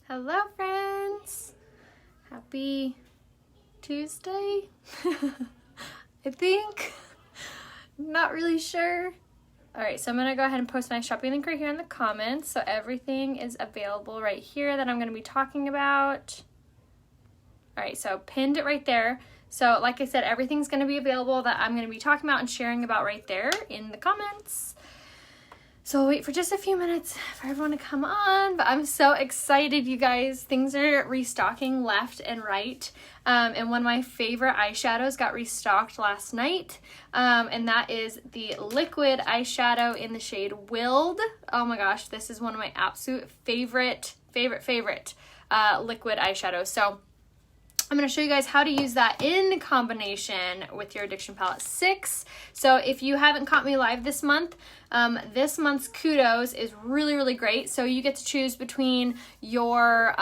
Hello friends! Happy Tuesday? I think. Not really sure. Alright, so I'm going to go ahead and post my shopping link right here in the comments. So everything is available right here that I'm going to be talking about. Alright, so pinned it right there. So like I said, everything's going to be available that I'm going to be talking about and sharing about right there in the comments. So I'll wait for just a few minutes for everyone to come on, but I'm so excited, you guys. Things are restocking left and right, and one of my favorite eyeshadows got restocked last night, and that is the liquid eyeshadow in the shade Willed. Oh my gosh, this is one of my absolute favorite liquid eyeshadows. So I'm going to show you guys how to use that in combination with your Addiction Palette 6. So if you haven't caught me live this month, this month's Kudos is really great. So you get to choose between your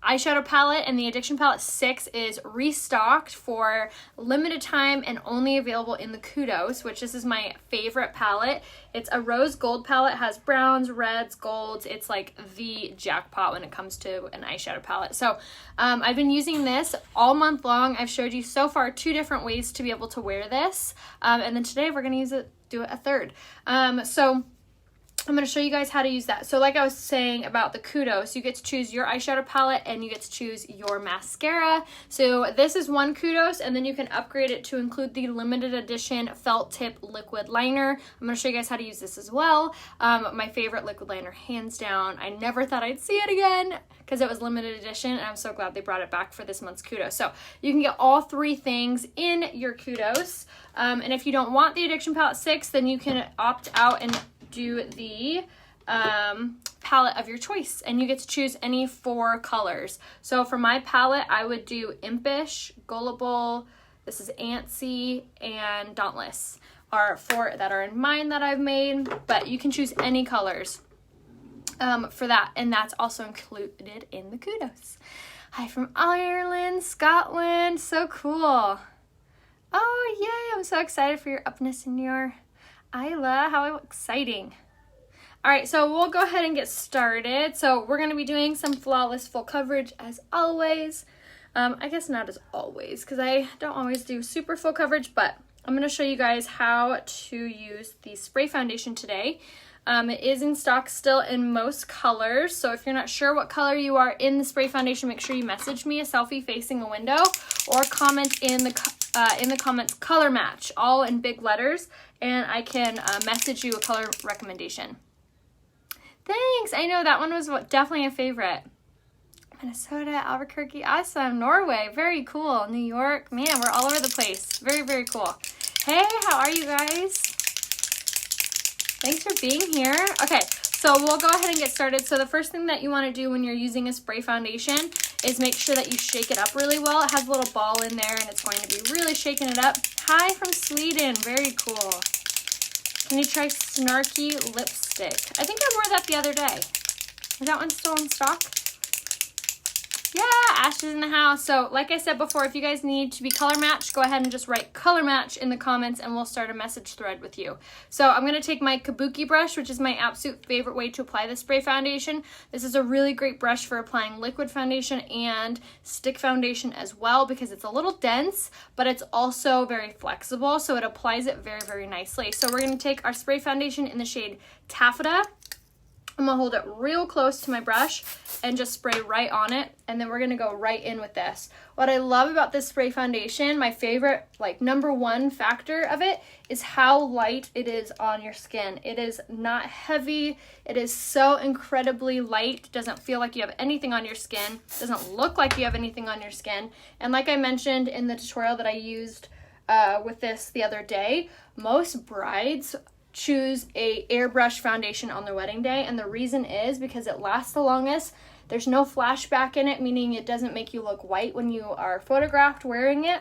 eyeshadow palette, and the Addiction Palette 6 is restocked for limited time and only available in the Kudos, which this is my favorite palette. It's a rose gold palette, has browns, reds, golds. It's like the jackpot when it comes to an eyeshadow palette. So I've been using this all month long. I've showed you so far 2 different ways to be able to wear this, and then today we're going to do it a third. So I'm going to show you guys how to use that. So like I was saying about the Kudos, you get to choose your eyeshadow palette and you get to choose your mascara. So this is one Kudos, and then you can upgrade it to include the limited edition felt tip liquid liner. I'm going to show you guys how to use this as well. My favorite liquid liner, hands down. I never thought I'd see it again because it was limited edition, and I'm so glad they brought it back for this month's Kudos. So you can get all 3 things in your Kudos. And if you don't want the Addiction Palette 6, then you can opt out and do the palette of your choice, and you get to choose any 4 colors. So for my palette, I would do Impish, Gullible, this is Antsy, and Dauntless are 4 that are in mine that I've made, but you can choose any colors for that, and that's also included in the Kudos. Hi from Ireland, Scotland, so cool. Oh yay, I'm so excited for your upness and your Isla, how exciting. All right, so we'll go ahead and get started. So we're going to be doing some flawless full coverage as always. I guess not as always because I don't always do super full coverage, but I'm going to show you guys how to use the spray foundation today. It is in stock still in most colors, so if you're not sure what color you are in the spray foundation, make sure you message me a selfie facing a window or comment in the comments color match, all in big letters, and I can message you a color recommendation. Thanks! I know that one was definitely a favorite. Minnesota, Albuquerque, awesome. Norway, very cool. New York, man, we're all over the place. Very cool. Hey, how are you guys? Thanks for being here. Okay, so we'll go ahead and get started. So the first thing that you want to do when you're using a spray foundation is make sure that you shake it up really well. It has a little ball in there, and it's going to be really shaking it up. Hi from Sweden. Very cool. Can you try Snarky Lipstick? I think I wore that the other day. Is that one still in stock? Yeah, Ash is in the house. So like I said before, if you guys need to be color matched, go ahead and just write color match in the comments and we'll start a message thread with you. So I'm going to take my Kabuki brush, which is my absolute favorite way to apply the spray foundation. This is a really great brush for applying liquid foundation and stick foundation as well because it's a little dense, but it's also very flexible, so it applies it very nicely. So we're going to take our spray foundation in the shade Taffeta. I'm going to hold it real close to my brush and just spray right on it, and then we're going to go right in with this. What I love about this spray foundation, my favorite, like #1 factor of it, is how light it is on your skin. It is not heavy. It is so incredibly light. It doesn't feel like you have anything on your skin. It doesn't look like you have anything on your skin. And like I mentioned in the tutorial that I used with this the other day, most brides choose a airbrush foundation on their wedding day, and the reason is because it lasts the longest. There's no flashback in it, meaning it doesn't make you look white when you are photographed wearing it,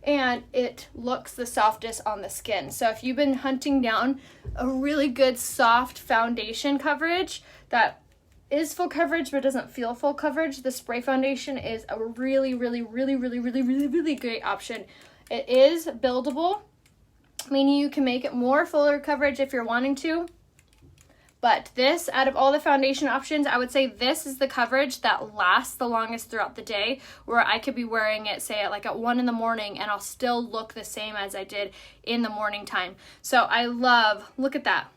and it looks the softest on the skin. So if you've been hunting down a really good soft foundation coverage that is full coverage but doesn't feel full coverage, the spray foundation is a really great option. It is buildable, meaning you can make it more fuller coverage if you're wanting to, But this, out of all the foundation options, I would say this is the coverage that lasts the longest throughout the day, where I could be wearing it, say, at 1 in the morning, and I'll still look the same as I did in the morning time. So I love, look at that.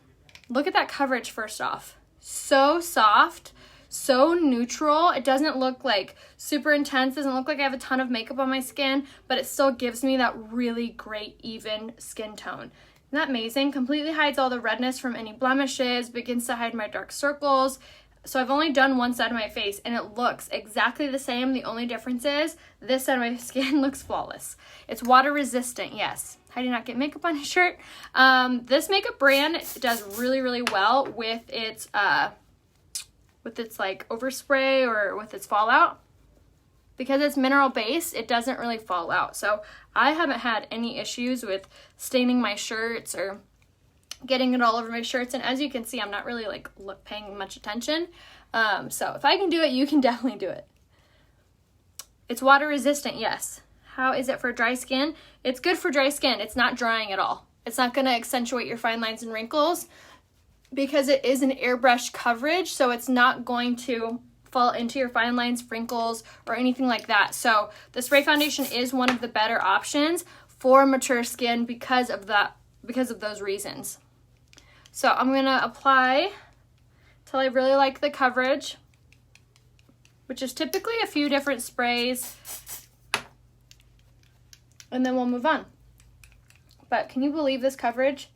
Look at that coverage first off. So soft, so neutral. It doesn't look like super intense, doesn't look like I have a ton of makeup on my skin, but it still gives me that really great even skin tone. Isn't that amazing? Completely hides all the redness from any blemishes, begins to hide my dark circles. So I've only done one side of my face and it looks exactly the same. The only difference is this side of my skin looks flawless. It's water resistant, yes. How do you not get makeup on your shirt? This makeup brand does really, really well with its like overspray or with its fallout. Because it's mineral based, it doesn't really fall out. So I haven't had any issues with staining my shirts or getting it all over my shirts. And as you can see, I'm not really paying much attention. So if I can do it, you can definitely do it. It's water resistant, yes. How is it for dry skin? It's good for dry skin. It's not drying at all. It's not gonna accentuate your fine lines and wrinkles because it is an airbrush coverage. So it's not going to fall into your fine lines, wrinkles, or anything like that. So the spray foundation is one of the better options for mature skin because of those reasons. So I'm gonna apply till I really like the coverage, which is typically a few different sprays, and then we'll move on. But can you believe this coverage?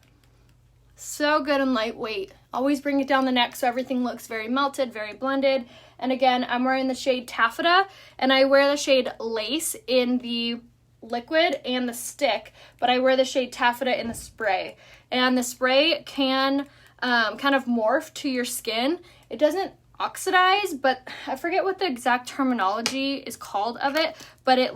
So good and lightweight. Always bring it down the neck so everything looks very melted, very blended. And again, I'm wearing the shade Taffeta, and I wear the shade Lace in the liquid and the stick, but I wear the shade Taffeta in the spray. And the spray can kind of morph to your skin. It doesn't oxidize, but I forget what the exact terminology is called of it, but it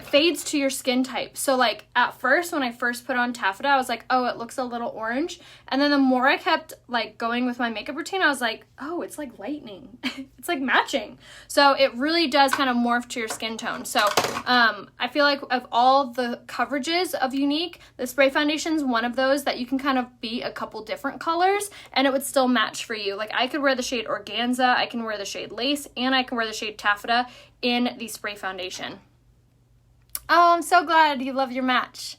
fades to your skin type. So at first, when I first put on Taffeta, I was like, oh, it looks a little orange. And then the more I kept going with my makeup routine, I was like, oh, it's like lightning. It's like matching. So it really does kind of morph to your skin tone. So I feel like of all the coverages of Unique, the spray foundation is one of those that you can kind of be a couple different colors and it would still match for you. I could wear the shade Organza, I can wear the shade Lace, and I can wear the shade Taffeta in the spray foundation. Oh, I'm so glad you love your match.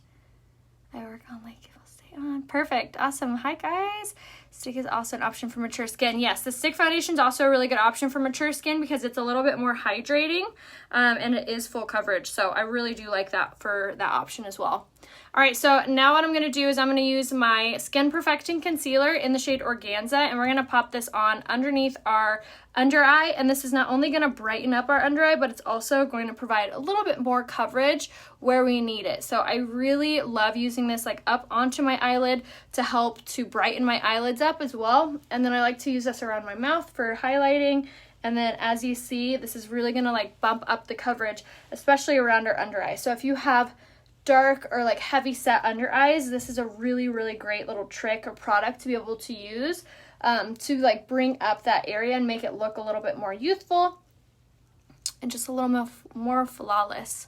I work on it will stay on. Perfect. Awesome. Hi, guys. Stick is also an option for mature skin. Yes, the stick foundation is also a really good option for mature skin because it's a little bit more hydrating and it is full coverage. So I really do like that for that option as well. All right, so now what I'm going to do is I'm going to use my Skin Perfecting Concealer in the shade Organza, and we're going to pop this on underneath our under eye, and this is not only going to brighten up our under eye, but it's also going to provide a little bit more coverage where we need it. So I really love using this up onto my eyelid to help to brighten my eyelids up as well, and then I like to use this around my mouth for highlighting. And then as you see, this is really going to bump up the coverage, especially around our under eye. So if you have dark or heavy set under eyes, this is a really, really great little trick or product to be able to use to bring up that area and make it look a little bit more youthful and just a little more flawless.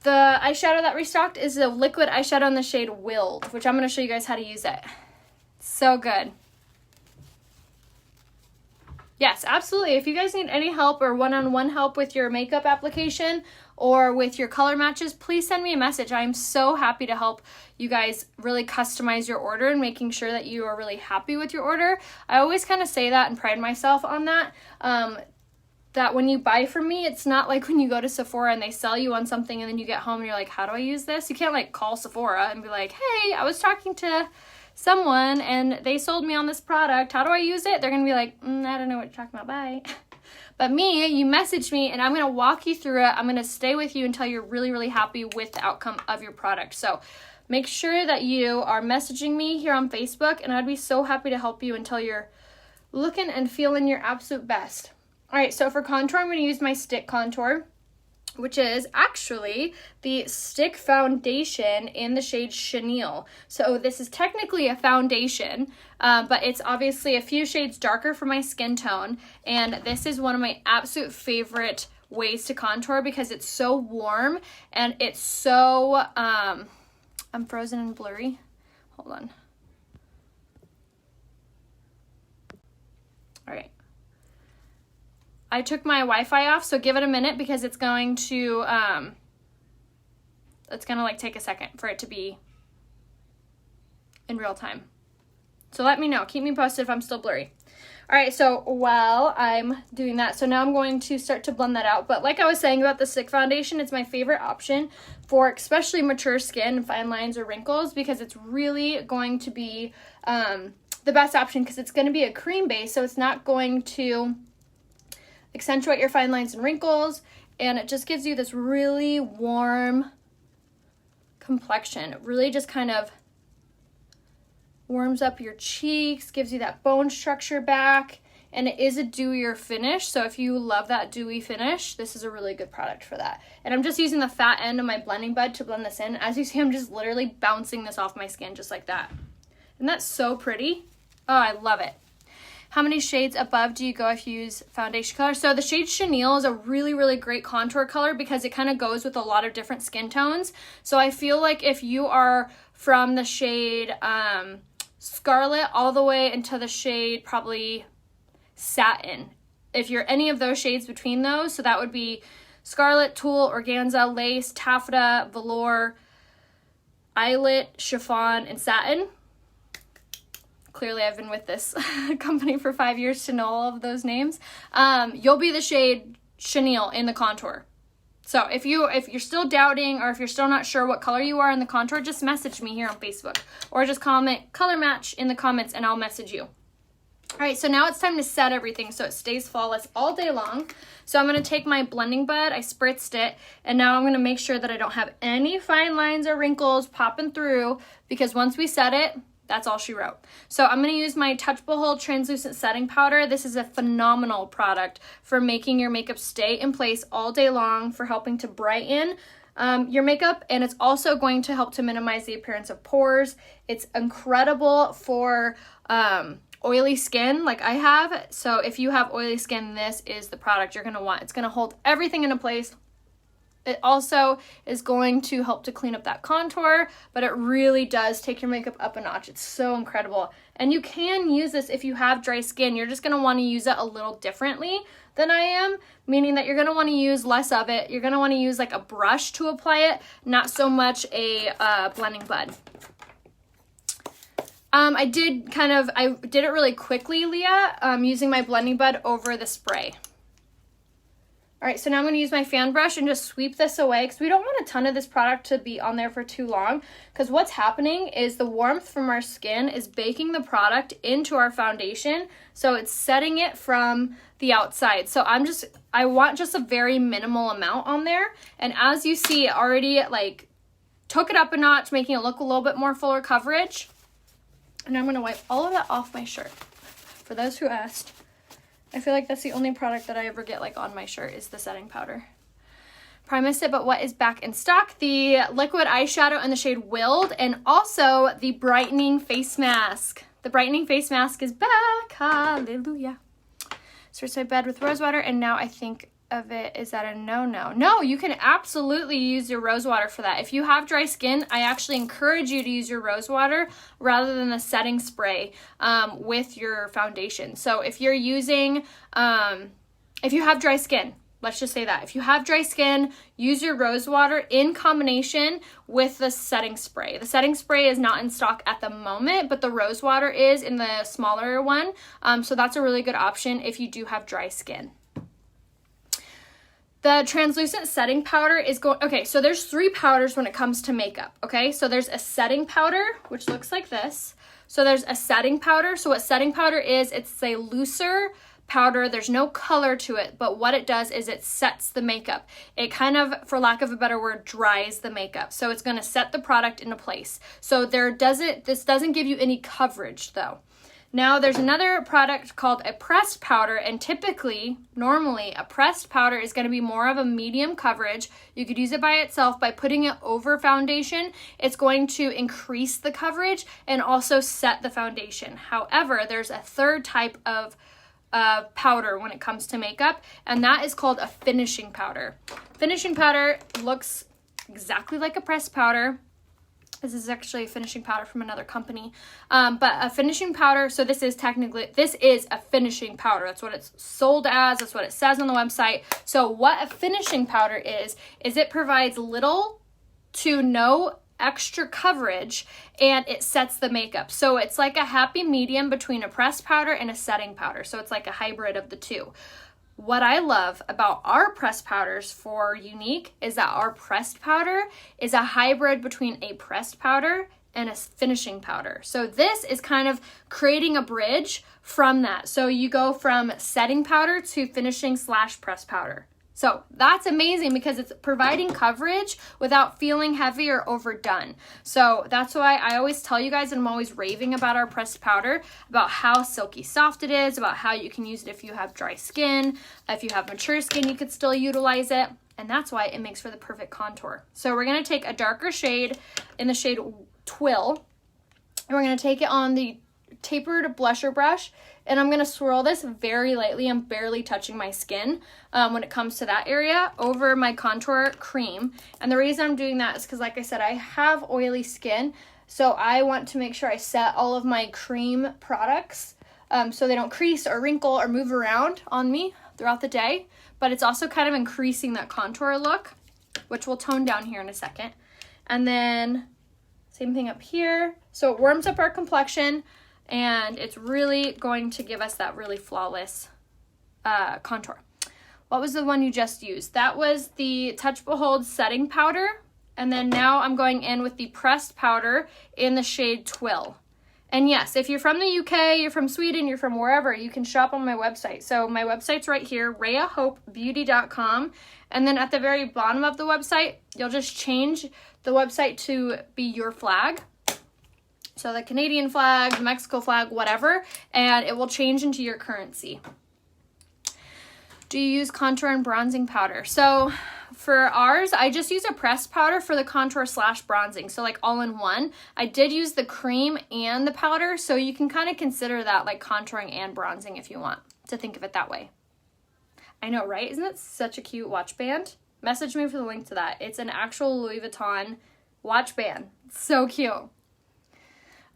The eyeshadow that restocked is a liquid eyeshadow in the shade Willed, which I'm going to show you guys how to use it. So good. Yes, absolutely. If you guys need any help or one-on-one help with your makeup application or with your color matches, please send me a message. I'm so happy to help you guys really customize your order and making sure that you are really happy with your order. I always kind of say that and pride myself on that. That when you buy from me, it's not like when you go to Sephora and they sell you on something and then you get home and you're like, how do I use this? You can't call Sephora and be like, hey, I was talking to someone and they sold me on this product. How do I use it? They're going to be like, I don't know what you're talking about. Bye. But me, you message me and I'm going to walk you through it. I'm going to stay with you until you're really, really happy with the outcome of your product. So make sure that you are messaging me here on Facebook and I'd be so happy to help you until you're looking and feeling your absolute best. All right, so for contour, I'm going to use my stick contour, which is actually the stick foundation in the shade Chenille. So this is technically a foundation, but it's obviously a few shades darker for my skin tone. And this is one of my absolute favorite ways to contour because it's so warm and it's so, I'm frozen and blurry. Hold on. All right. I took my Wi-Fi off, so give it a minute because it's going to like take a second for it to be in real time. So let me know. Keep me posted if I'm still blurry. All right, so while I'm doing that, so now I'm going to start to blend that out. But like I was saying about the stick foundation, it's my favorite option for especially mature skin and fine lines or wrinkles because it's really going to be the best option because it's going to be a cream base, so it's not going to accentuate your fine lines and wrinkles, and it just gives you this really warm complexion. It really just kind of warms up your cheeks, gives you that bone structure back, and it is a dewier finish. So if you love that dewy finish, this is a really good product for that. And I'm just using the fat end of my blending bud to blend this in. As you see, I'm just literally bouncing this off my skin just like that. Isn't that so pretty? Oh, I love it. How many shades above do you go if you use foundation color? So the shade Chenille is a really, really great contour color because it kind of goes with a lot of different skin tones. So I feel like if you are from the shade Scarlet all the way into the shade probably Satin, if you're any of those shades between those, so that would be Scarlet, Tulle, Organza, Lace, Taffeta, Velour, Eyelet, Chiffon, and Satin. Clearly I've been with this company for 5 years to know all of those names. You'll be the shade Chenille in the contour. So if you're still doubting or if you're still not sure what color you are in the contour, just message me here on Facebook or just comment color match in the comments and I'll message you. All right, so now it's time to set everything so it stays flawless all day long. So I'm going to take my blending bud, I spritzed it, and now I'm going to make sure that I don't have any fine lines or wrinkles popping through because once we set it, that's all she wrote. So I'm going to use my Touch Behold Translucent Setting Powder. This is a phenomenal product for making your makeup stay in place all day long, for helping to brighten your makeup, and it's also going to help to minimize the appearance of pores. It's incredible for oily skin like I have. So if you have oily skin, this is the product you're going to want. It's going to hold everything into place. It also is going to help to clean up that contour, but it really does take your makeup up a notch. It's so incredible. And you can use this if you have dry skin. You're just going to want to use it a little differently than I am, meaning that you're going to want to use less of it. You're going to want to use like a brush to apply it, not so much a blending bud. I did it really quickly, Leah, using my blending bud over the spray. All right, so now I'm going to use my fan brush and just sweep this away because we don't want a ton of this product to be on there for too long, because what's happening is the warmth from our skin is baking the product into our foundation, so it's setting it from the outside. So I want just a very minimal amount on there, and as you see, it already like took it up a notch, making it look a little bit more fuller coverage. And I'm going to wipe all of that off my shirt. For those who asked, I feel like that's the only product that I ever get like on my shirt is the setting powder. Promise it, but what is back in stock? The liquid eyeshadow in the shade Willed, and also the brightening face mask. The brightening face mask is back. Hallelujah. Starts my bed with rose water, and now I think of it, is that a no-no? No, you can absolutely use your rose water for that. If you have dry skin, I actually encourage you to use your rose water rather than the setting spray with your foundation. So if you're using, if you have dry skin, let's just say that. If you have dry skin, use your rose water in combination with the setting spray. The setting spray is not in stock at the moment, but the rose water is in the smaller one. So that's a really good option if you do have dry skin. The translucent setting powder is okay, so there's 3 powders when it comes to makeup, okay? So there's a setting powder, which looks like this. So there's a setting powder. So what setting powder is, it's a looser powder. There's no color to it, but what it does is it sets the makeup. It kind of, for lack of a better word, dries the makeup. So it's gonna set the product into place. So this doesn't give you any coverage though. Now there's another product called a pressed powder, and normally a pressed powder is going to be more of a medium coverage. You could use it by itself. By putting it over foundation, it's going to increase the coverage and also set the foundation. However, there's a third type of powder when it comes to makeup, and that is called a finishing powder. Finishing powder looks exactly like a pressed powder. This is actually a finishing powder from another company. But a finishing powder, so this is a finishing powder. That's what it's sold as. That's what it says on the website. So what a finishing powder is it provides little to no extra coverage, and it sets the makeup. So it's like a happy medium between a pressed powder and a setting powder. So it's like a hybrid of the two. What I love about our pressed powders for Younique is that our pressed powder is a hybrid between a pressed powder and a finishing powder. So this is kind of creating a bridge from that. So you go from setting powder to finishing / pressed powder. So that's amazing because it's providing coverage without feeling heavy or overdone. So that's why I always tell you guys, and I'm always raving about our pressed powder, about how silky soft it is, about how you can use it if you have dry skin. If you have mature skin, you could still utilize it. And that's why it makes for the perfect contour. So we're going to take a darker shade in the shade Twill, and we're going to take it on the tapered blusher brush, and I'm going to swirl this very lightly. I'm barely touching my skin when it comes to that area over my contour cream. And the reason I'm doing that is because, like I said, I have oily skin, so I want to make sure I set all of my cream products so they don't crease or wrinkle or move around on me throughout the day. But it's also kind of increasing that contour look, which we'll tone down here in a second. And then same thing up here. So it warms up our complexion, and it's really going to give us that really flawless contour. What was the one you just used? That was the Touch Behold setting powder. And then now I'm going in with the pressed powder in the shade Twill. And yes, if you're from the UK, you're from Sweden, you're from wherever, you can shop on my website. So my website's right here, RheaHopeBeauty.com. And then at the very bottom of the website, you'll just change the website to be your flag. So the Canadian flag, the Mexico flag, whatever, and it will change into your currency. Do you use contour and bronzing powder? So for ours, I just use a pressed powder for the contour / bronzing. So like all in one. I did use the cream and the powder, so you can kind of consider that like contouring and bronzing if you want to think of it that way. I know, right? Isn't it such a cute watch band? Message me for the link to that. It's an actual Louis Vuitton watch band. It's so cute.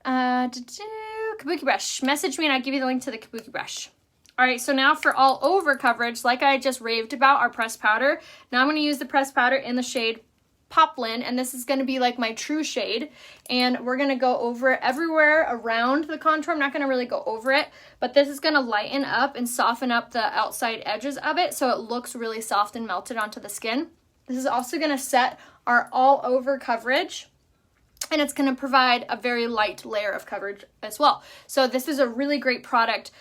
Kabuki brush. Message me and I'll give you the link to the kabuki brush. All right, so now for all over coverage, like I just raved about our pressed powder, now I'm going to use the pressed powder in the shade Poplin, and this is going to be like my true shade, and we're going to go over it everywhere around the contour. I'm not going to really go over it, but this is going to lighten up and soften up the outside edges of it so it looks really soft and melted onto the skin. This is also going to set our all over coverage, and it's going to provide a very light layer of coverage as well. So this is a really great product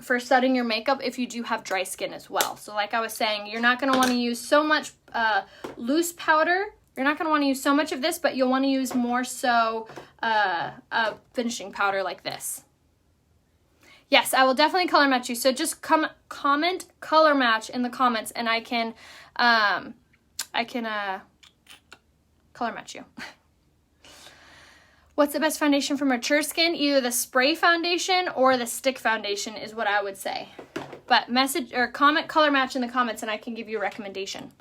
for setting your makeup if you do have dry skin as well. So like I was saying, you're not going to want to use so much loose powder. You're not going to want to use so much of this, but you'll want to use more so a finishing powder like this. Yes, I will definitely color match you. So just comment color match in the comments, and I can color match you. What's the best foundation for mature skin? Either the spray foundation or the stick foundation is what I would say. But message or comment color match in the comments and I can give you a recommendation.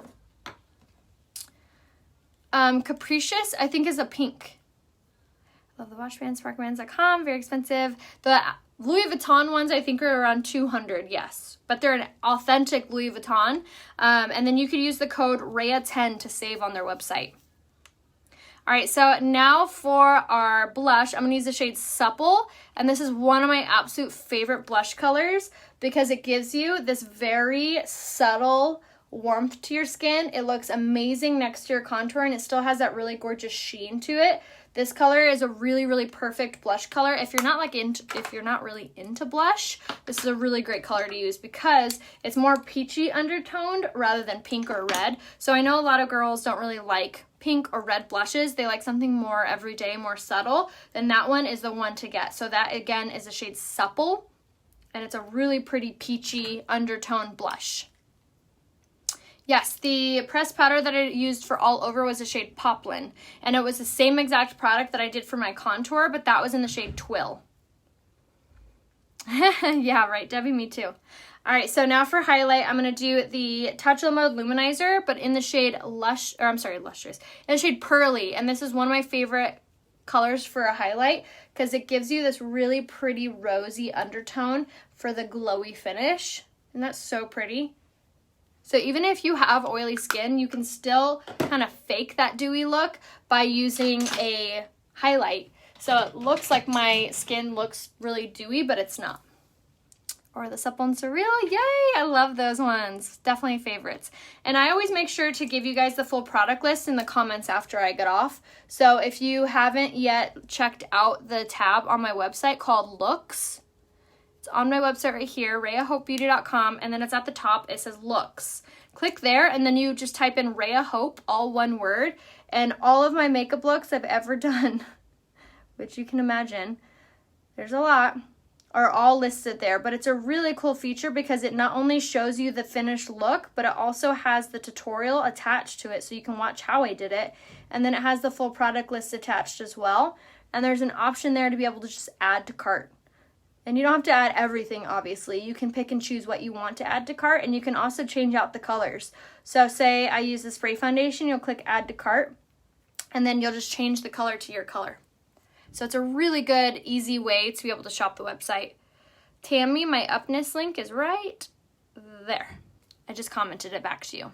Capricious, I think, is a pink. Love the watch bands, sparklebands.com, very expensive. The Louis Vuitton ones I think are around $200, yes. But they're an authentic Louis Vuitton. And then you could use the code RHEA10 to save on their website. All right, so now for our blush, I'm going to use the shade Supple, and this is one of my absolute favorite blush colors because it gives you this very subtle warmth to your skin. It looks amazing next to your contour, and it still has that really gorgeous sheen to it. This color is a really, really perfect blush color. If you're not really into blush, this is a really great color to use because it's more peachy undertoned rather than pink or red. So I know a lot of girls don't really like pink or red blushes. They like something more everyday, more subtle. Then that one is the one to get. So that again is the shade Supple, and it's a really pretty peachy undertone blush. Yes, the pressed powder that I used for all over was the shade Poplin, and it was the same exact product that I did for my contour, but that was in the shade Twill. Yeah, right, Debbie, me too. All right, so now for highlight, I'm going to do the Touch Mode Luminizer, but in the shade Lustrous, in the shade Pearly, and this is one of my favorite colors for a highlight because it gives you this really pretty rosy undertone for the glowy finish. And that's so pretty. So even if you have oily skin, you can still kind of fake that dewy look by using a highlight. So it looks like my skin looks really dewy, but it's not. Or the supple and surreal, yay! I love those ones. Definitely favorites. And I always make sure to give you guys the full product list in the comments after I get off. So if you haven't yet checked out the tab on my website called Looks, it's on my website right here, RheaHopeBeauty.com, and then it's at the top, it says Looks. Click there, and then you just type in Rhea Hope, all one word, and all of my makeup looks I've ever done, which you can imagine, there's a lot, are all listed there. But it's a really cool feature because it not only shows you the finished look, but it also has the tutorial attached to it so you can watch how I did it. And then it has the full product list attached as well. And there's an option there to be able to just add to cart. And you don't have to add everything, obviously. You can pick and choose what you want to add to cart, and you can also change out the colors. So say I use the spray foundation, you'll click add to cart, and then you'll just change the color to your color. So it's a really good, easy way to be able to shop the website. Tammy, my upness link is right there. I just commented it back to you.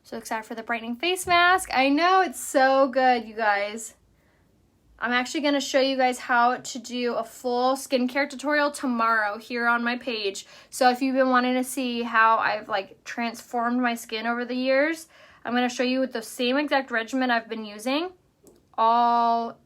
So excited for the brightening face mask. I know, it's so good, you guys. I'm actually going to show you guys how to do a full skincare tutorial tomorrow here on my page. So if you've been wanting to see how I've like transformed my skin over the years, I'm going to show you with the same exact regimen I've been using all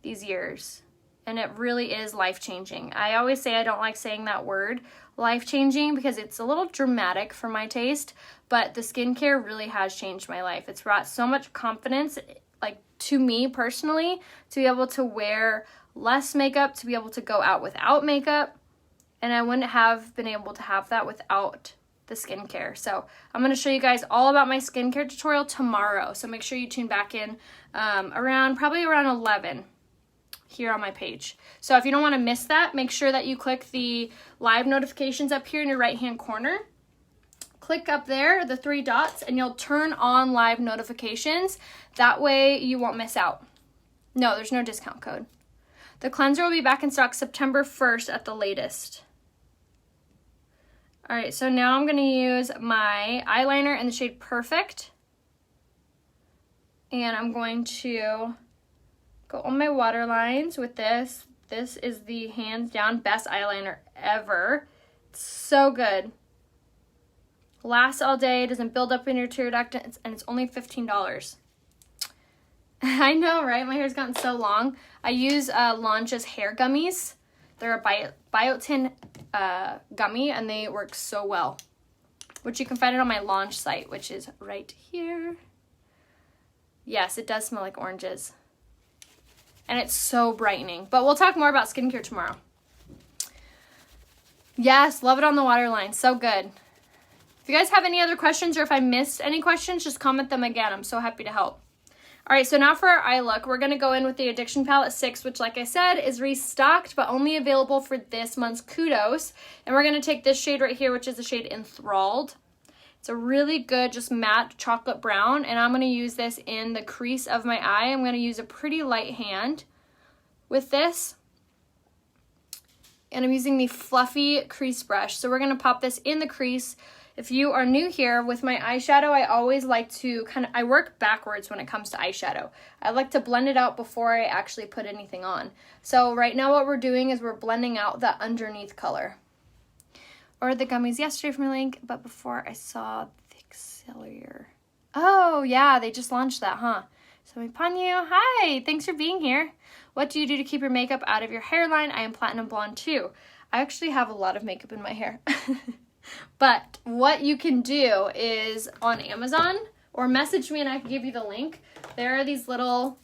these years. And it really is life-changing. I always say I don't like saying that word, life-changing, because it's a little dramatic for my taste, but the skincare really has changed my life. It's brought so much confidence, like to me personally, to be able to wear less makeup, to be able to go out without makeup, and I wouldn't have been able to have that without the skincare. So I'm going to show you guys all about my skincare tutorial tomorrow, so make sure you tune back in probably around 11 here on my page. So if you don't want to miss that, make sure that you click the live notifications up here in your right hand corner. Click up there, the 3 dots, and you'll turn on live notifications. That way you won't miss out. No, there's no discount code. The cleanser will be back in stock September 1st at the latest. All right, so now I'm going to use my eyeliner in the shade Perfect. And I'm going to go on my waterlines with this. This is the hands down best eyeliner ever. It's so good. Lasts all day, doesn't build up in your tear duct, and it's only $15. I know, right? My hair's gotten so long. I use Launch's hair gummies. They're a biotin gummy, and they work so well. Which you can find it on my Launch site, which is right here. Yes, it does smell like oranges. And it's so brightening. But we'll talk more about skincare tomorrow. Yes, love it on the waterline. So good. If you guys have any other questions or if I missed any questions, just comment them again. I'm so happy to help. All right, so now for our eye look, we're going to go in with the Addiction Palette 6, which, like I said, is restocked, but only available for this month's Kudos. And we're going to take this shade right here, which is the shade Enthralled. It's a really good, just matte chocolate brown, and I'm going to use this in the crease of my eye. I'm going to use a pretty light hand with this. And I'm using the fluffy crease brush. So we're going to pop this in the crease. If you are new here, with my eyeshadow, I always like to I work backwards when it comes to eyeshadow. I like to blend it out before I actually put anything on. So right now what we're doing is we're blending out the underneath color. Ordered the gummies yesterday from your link, but before I saw the Accelerator. Oh yeah, they just launched that, huh? So Panyu, hi, thanks for being here. What do you do to keep your makeup out of your hairline? I am platinum blonde too. I actually have a lot of makeup in my hair. But what you can do is on Amazon, or message me and I can give you the link. There are these little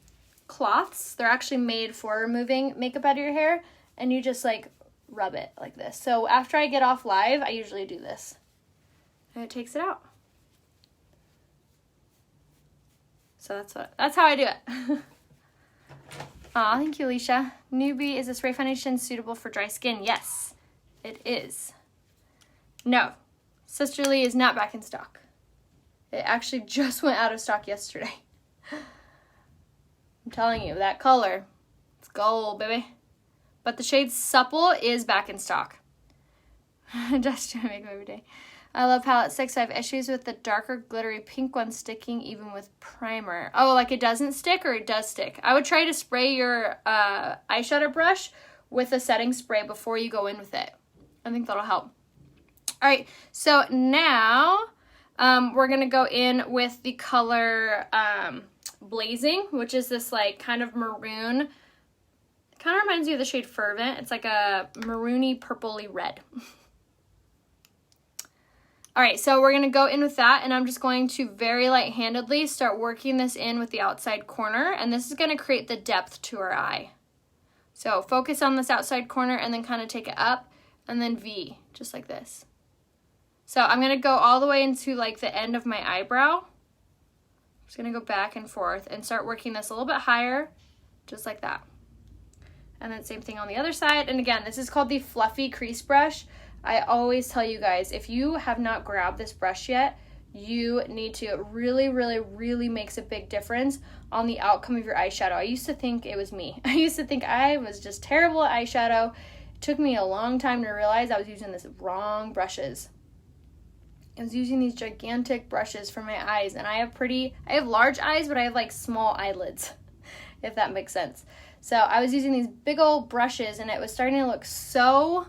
cloths. They're actually made for removing makeup out of your hair, and you just like rub it like this. So after I get off live, I usually do this. And it takes it out. So that's how I do it. Aw, thank you, Alicia. Newbie, is a spray foundation suitable for dry skin? Yes, it is. No, Sisterly is not back in stock. It actually just went out of stock yesterday. I'm telling you, that color, go, baby. But the shade Supple is back in stock. Just trying to make them every day. I love palette 6. I have issues with the darker glittery pink one sticking even with primer. Oh, like it doesn't stick or it does stick? I would try to spray your eyeshadow brush with a setting spray before you go in with it. I think that'll help. All right, so now we're going to go in with the color Blazing, which is this like kind of maroon. It kind of reminds you of the shade Fervent. It's like a maroony purpley red. All right, so we're gonna go in with that, and I'm just going to very light-handedly start working this in with the outside corner, and this is gonna create the depth to our eye. So focus on this outside corner and then kind of take it up, and then V, just like this. So I'm gonna go all the way into like the end of my eyebrow. I'm just gonna go back and forth and start working this a little bit higher, just like that. And then same thing on the other side, and again, this is called the Fluffy Crease Brush. I always tell you guys, if you have not grabbed this brush yet, you need to. It really makes a big difference on the outcome of your eyeshadow. I used to think it was me. I used to think I was just terrible at eyeshadow. It took me a long time to realize I was using the wrong brushes. I was using these gigantic brushes for my eyes, and I have large eyes, but I have like small eyelids, if that makes sense. So I was using these big old brushes, and it was starting to look so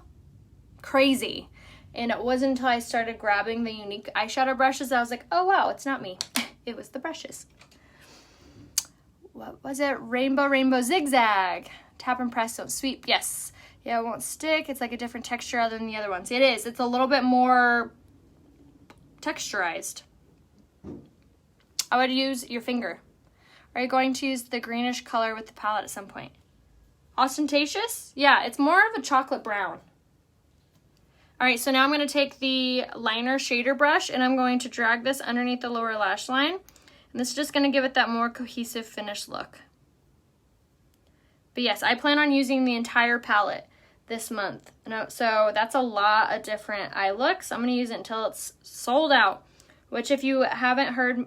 crazy, and it wasn't until I started grabbing the unique eyeshadow brushes that I was like, oh wow, it's not me. It was the brushes. What was it? Rainbow Zigzag. Tap and press, don't sweep. Yes. Yeah, it won't stick. It's like a different texture other than the other ones. It is. It's a little bit more texturized. I would use your finger. Are you going to use the greenish color with the palette at some point? Ostentatious? Yeah, it's more of a chocolate brown. All right, so now I'm going to take the liner shader brush and I'm going to drag this underneath the lower lash line. And this is just going to give it that more cohesive finished look. But yes, I plan on using the entire palette this month. So that's a lot of different eye looks. I'm going to use it until it's sold out, which if you haven't heard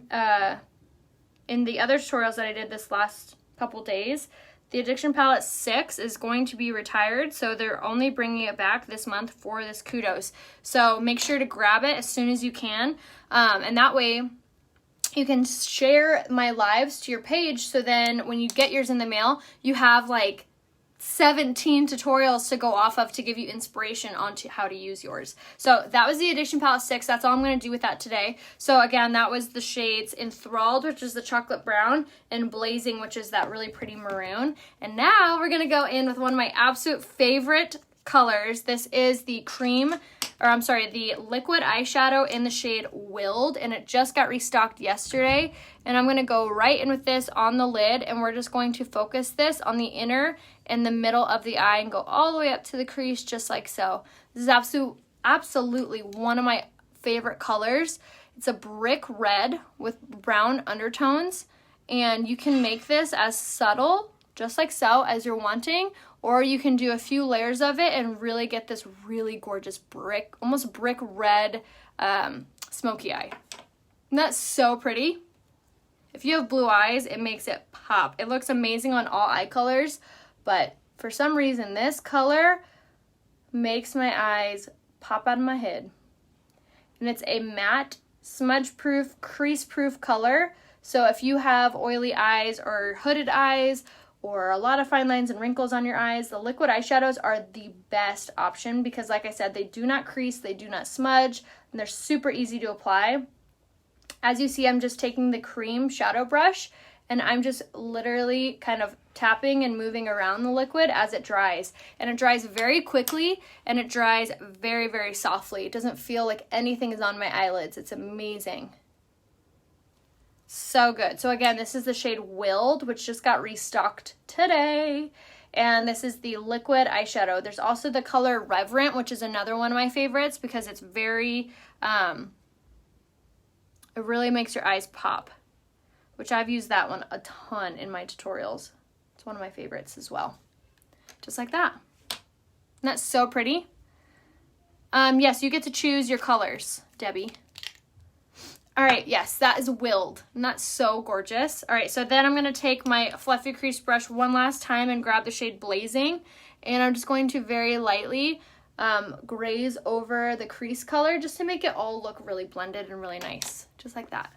in the other tutorials that I did this last couple days, the Addiction Palette 6 is going to be retired, so they're only bringing it back this month for this kudos. So make sure to grab it as soon as you can, and that way you can share my lives to your page, so then when you get yours in the mail, you have like 17 tutorials to go off of to give you inspiration on how to use yours. So that was the Addiction Palette 6. That's all I'm going to do with that today. So again, that was the shades Enthralled, which is the chocolate brown, and Blazing, which is that really pretty maroon. And now we're going to go in with one of my absolute favorite colors. This is the the liquid eyeshadow in the shade Willed, and it just got restocked yesterday. And I'm going to go right in with this on the lid, and we're just going to focus this on the inner and the middle of the eye and go all the way up to the crease, just like so. This is absolutely one of my favorite colors. It's a brick red with brown undertones, and you can make this as subtle, just like so, as you're wanting, or you can do a few layers of it and really get this really gorgeous brick, almost brick red smoky eye. Isn't that so pretty? If you have blue eyes, it makes it pop. It looks amazing on all eye colors, but for some reason, this color makes my eyes pop out of my head. And it's a matte, smudge-proof, crease-proof color. So if you have oily eyes or hooded eyes or a lot of fine lines and wrinkles on your eyes, the liquid eyeshadows are the best option because, like I said, they do not crease, they do not smudge, and they're super easy to apply. As you see, I'm just taking the cream shadow brush and I'm just literally kind of tapping and moving around the liquid as it dries. And it dries very quickly and it dries very softly. It doesn't feel like anything is on my eyelids. It's amazing. So good. So again, this is the shade Willed, which just got restocked today. And this is the liquid eyeshadow. There's also the color Reverent, which is another one of my favorites because it's very, it really makes your eyes pop, which I've used that one a ton in my tutorials. It's one of my favorites as well. Just like that. Isn't that so pretty? Yes, you get to choose your colors, Debbie. All right, yes, that is willed, and that's so gorgeous. All right, so then I'm going to take my fluffy crease brush one last time and grab the shade Blazing, and I'm just going to very lightly graze over the crease color just to make it all look really blended and really nice, just like that.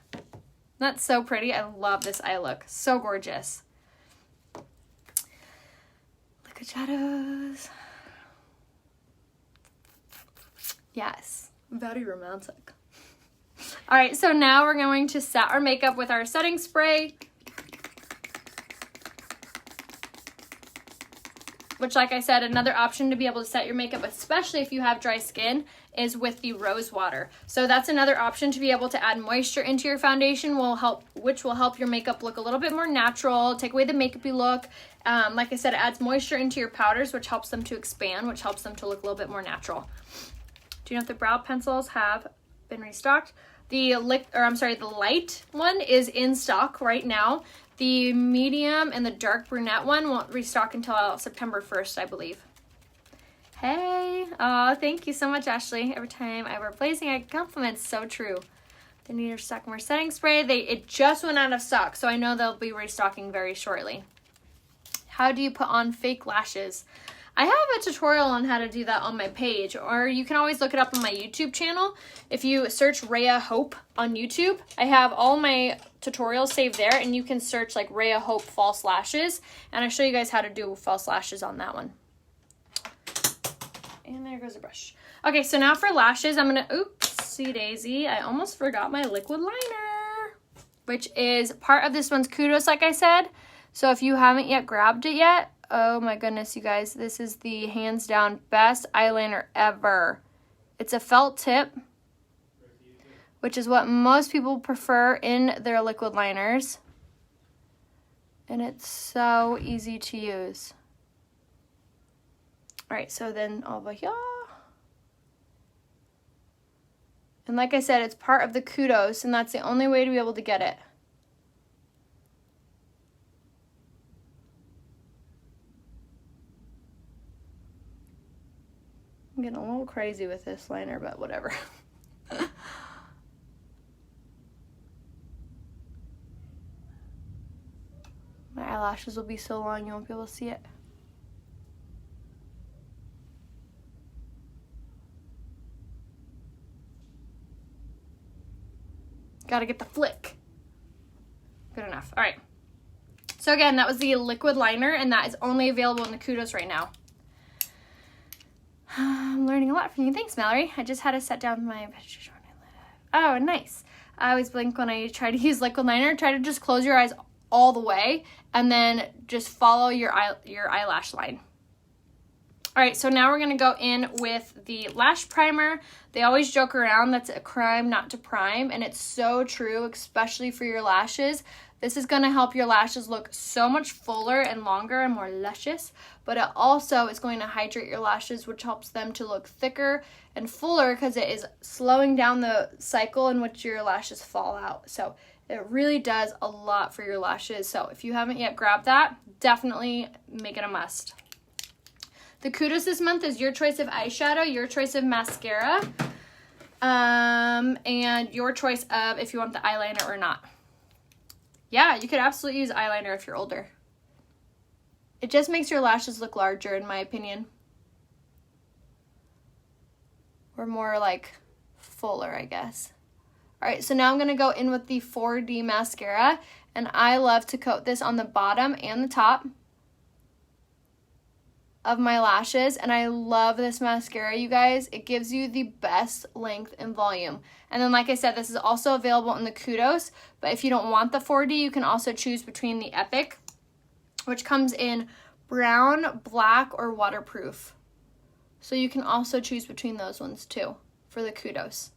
That's so pretty. I love this eye look. So gorgeous. Look at shadows. Yes, very romantic. All right, so now we're going to set our makeup with our setting spray, which, like I said, another option to be able to set your makeup, especially if you have dry skin, is with the rose water. So that's another option to be able to add moisture into your foundation, which will help your makeup look a little bit more natural, take away the makeupy look. Like I said, it adds moisture into your powders, which helps them to expand, which helps them to look a little bit more natural. Do you know if the brow pencils have been restocked? The light one is in stock right now. The medium and the dark brunette one won't restock until September 1st, I believe. Hey, thank you so much, Ashley. Every time I wear Blazing, I get compliments. So true. They need to stock more setting spray. It just went out of stock, so I know they'll be restocking very shortly. How do you put on fake lashes? I have a tutorial on how to do that on my page, or you can always look it up on my YouTube channel. If you search Rhea Hope on YouTube, I have all my tutorials saved there, and you can search like Rhea Hope false lashes, and I show you guys how to do false lashes on that one. And there goes the brush. Okay, so now for lashes, I'm gonna, oopsie daisy, I almost forgot my liquid liner, which is part of this one's Kudos, like I said. So if you haven't yet grabbed it yet, oh my goodness, you guys, this is the hands down best eyeliner ever. It's a felt tip, which is what most people prefer in their liquid liners. And it's so easy to use. All right, so then over here. And like I said, it's part of the Kudos, and that's the only way to be able to get it. I'm getting a little crazy with this liner, but whatever. My eyelashes will be so long you won't be able to see it. Gotta get the flick. Good enough. All right. So again, that was the liquid liner, and that is only available in the Kudos right now. I'm learning a lot from you. Thanks, Mallory. I just had to set down my... Oh, nice. I always blink when I try to use liquid liner. Try to just close your eyes all the way, and then just follow your eyelash line. All right, so now we're gonna go in with the lash primer. They always joke around that's a crime not to prime, and it's so true, especially for your lashes. This is gonna help your lashes look so much fuller and longer and more luscious, but it also is going to hydrate your lashes, which helps them to look thicker and fuller because it is slowing down the cycle in which your lashes fall out. So it really does a lot for your lashes. So if you haven't yet grabbed that, definitely make it a must. The Kudos this month is your choice of eyeshadow, your choice of mascara, and your choice of if you want the eyeliner or not. Yeah, you could absolutely use eyeliner if you're older. It just makes your lashes look larger, in my opinion. Or more like fuller, I guess. All right, so now I'm going to go in with the 4D mascara, and I love to coat this on the bottom and the top of my lashes, and I love this mascara, you guys. It gives you the best length and volume. And then, like I said, this is also available in the Kudos, but if you don't want the 4D, you can also choose between the Epic, which comes in brown, black, or waterproof. So you can also choose between those ones too for the Kudos.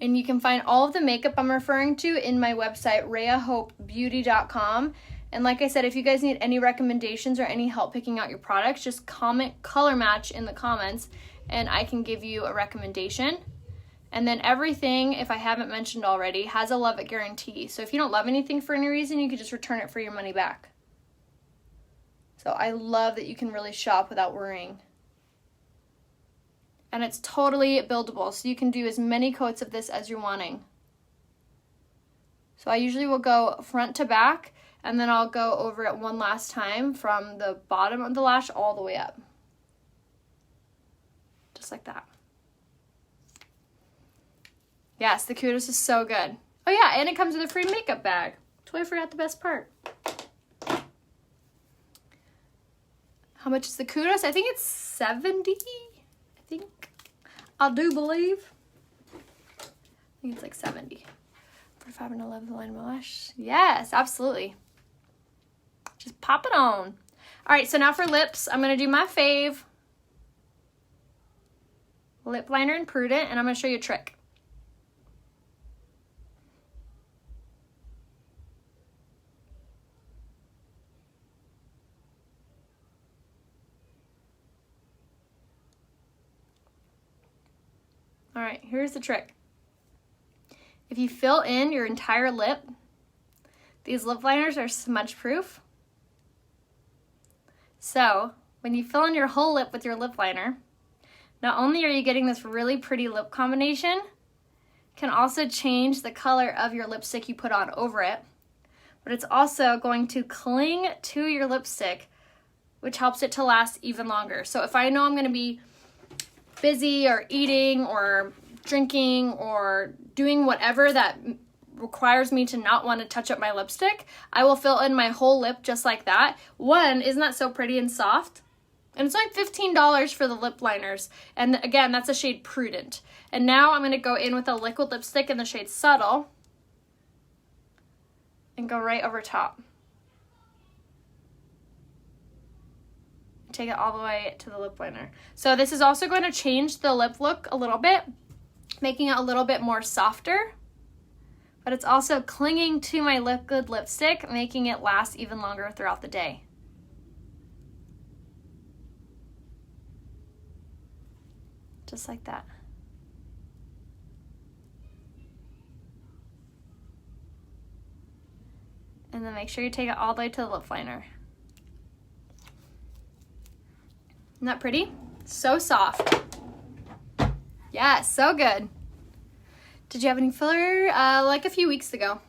And you can find all of the makeup I'm referring to in my website, rheahopebeauty.com. And like I said, if you guys need any recommendations or any help picking out your products, just comment color match in the comments and I can give you a recommendation. And then everything, if I haven't mentioned already, has a love it guarantee. So if you don't love anything for any reason, you can just return it for your money back. So I love that you can really shop without worrying. And it's totally buildable, so you can do as many coats of this as you're wanting. So I usually will go front to back, and then I'll go over it one last time from the bottom of the lash all the way up. Just like that. Yes, the Kudos is so good. Oh yeah, and it comes with a free makeup bag. Totally forgot the best part. How much is the Kudos? I think it's 70. I think. I do believe. I think it's like 70. 45 and 11 line of my lash. Yes, absolutely. Just pop it on. All right, so now for lips, I'm going to do my fave. Lip liner in Prudent, and I'm going to show you a trick. All right, here's the trick. If you fill in your entire lip, these lip liners are smudge proof. So when you fill in your whole lip with your lip liner, not only are you getting this really pretty lip combination, it can also change the color of your lipstick you put on over it, but it's also going to cling to your lipstick, which helps it to last even longer. So if I know I'm going to be busy or eating or drinking or doing whatever that requires me to not want to touch up my lipstick, I will fill in my whole lip just like that. One, isn't that so pretty and soft? And it's like $15 for the lip liners. And again, that's a shade Prudent. And now I'm going to go in with a liquid lipstick in the shade Subtle and go right over top. Take it all the way to the lip liner. So this is also going to change the lip look a little bit, making it a little bit more softer, but it's also clinging to my liquid lipstick, making it last even longer throughout the day. Just like that. And then make sure you take it all the way to the lip liner. Isn't that pretty? So soft. Yeah, so good. Did you have any filler? Like a few weeks ago.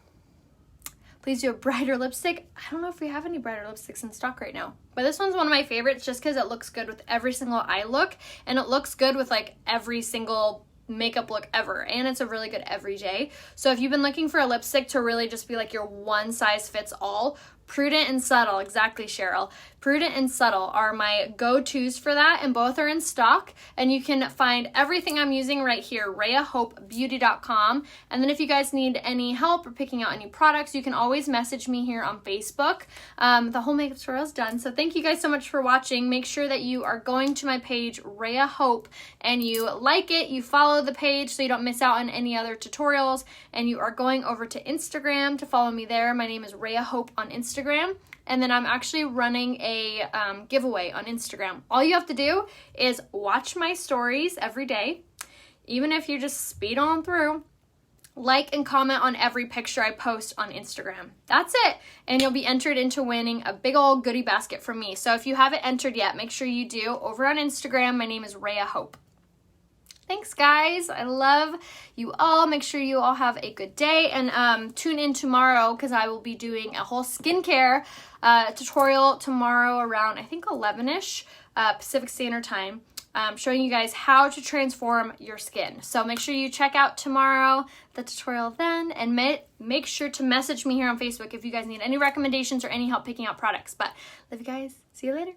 Please do a brighter lipstick. I don't know if we have any brighter lipsticks in stock right now. But this one's one of my favorites just because it looks good with every single eye look. And it looks good with like every single makeup look ever. And it's a really good everyday. So if you've been looking for a lipstick to really just be like your one size fits all, Prudent and Subtle, exactly, Cheryl. Prudent and Subtle are my go-tos for that, and both are in stock. And you can find everything I'm using right here, RheaHopeBeauty.com. And then if you guys need any help or picking out any products, you can always message me here on Facebook. The whole makeup tutorial is done, so thank you guys so much for watching. Make sure that you are going to my page, Rhea Hope, and you like it, you follow the page so you don't miss out on any other tutorials, and you are going over to Instagram to follow me there. My name is Rhea Hope on Instagram. And then I'm actually running a giveaway on Instagram. All you have to do is watch my stories every day, even if you just speed on through, like and comment on every picture I post on Instagram. That's it. And you'll be entered into winning a big old goodie basket from me. So if you haven't entered yet, make sure you do. Over on Instagram, my name is Rhea Hope. Thanks, guys. I love you all. Make sure you all have a good day, and tune in tomorrow because I will be doing a whole skincare tutorial tomorrow around, I think, 11-ish Pacific Standard Time, showing you guys how to transform your skin. So make sure you check out tomorrow the tutorial then, and make sure to message me here on Facebook if you guys need any recommendations or any help picking out products. But love you guys. See you later.